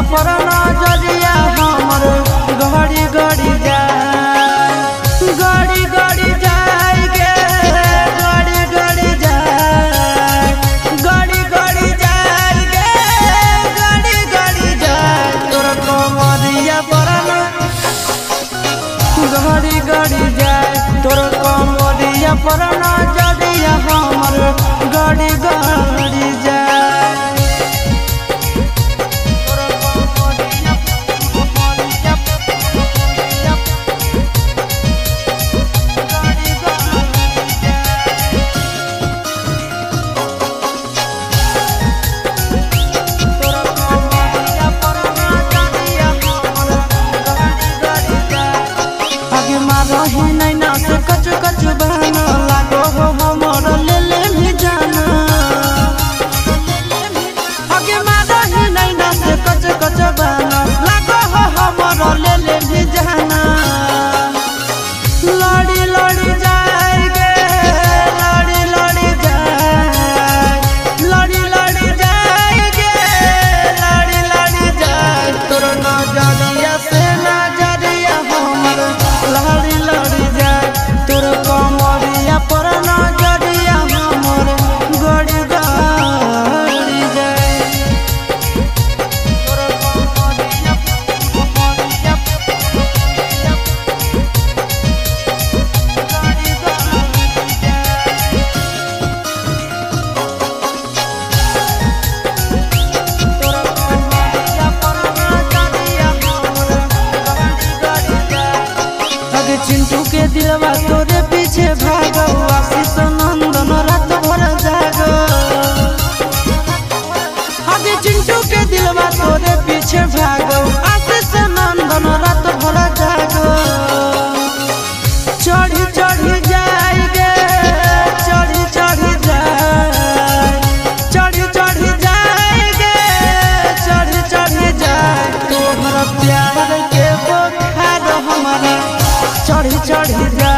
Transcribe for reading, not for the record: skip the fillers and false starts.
पर नजरिया हमर गड़ी गड़ी जाए गड़ी गड़ी जाए गे गड़ी गड़ी जाए गड़ी गड़ी जाए गे गड़ी गड़ी जाए तोर कमरिया पर गड़ी गड़ी जाए तोर कमरिया पर नजरिया हमर गड़ी गड़ी जाए। रही नैना से कच कच बहना लागो हो हमर ले ले भी जाना आगे रही नैना से कच कच बहना लागो हो हमर ले ले भी जाना लड़ी लड़ी जाए गे लड़ी लड़ी जाए लड़ी लड़ी जाए गे लड़ी लड़ी जाए तोर नजरिया से नजरिया हमर लड़ी लड़ी जाए तोर कमरिया पर नजरिया हमर गड़ी गड़ी जाए तोर कमरिया गड़ी गड़ी जाए तोर कमरिया पर नजरिया हमर गड़ी गड़ी जाए। चिंटू के दिलवा तोरे पीछे भागो आशीष नंदन रात भर जागो आगे चिंटू के दिलवा तोरे पीछे भागो आशीष नंदन रात भर जागो चढ़ी चढ़ी जाए गे चढ़ी चढ़ी जाए चढ़ी चढ़ी जाए गे चढ़ी चढ़ी जाए तोहर प्यार के बुखार हमारा चढ़ी चढ़ी जा।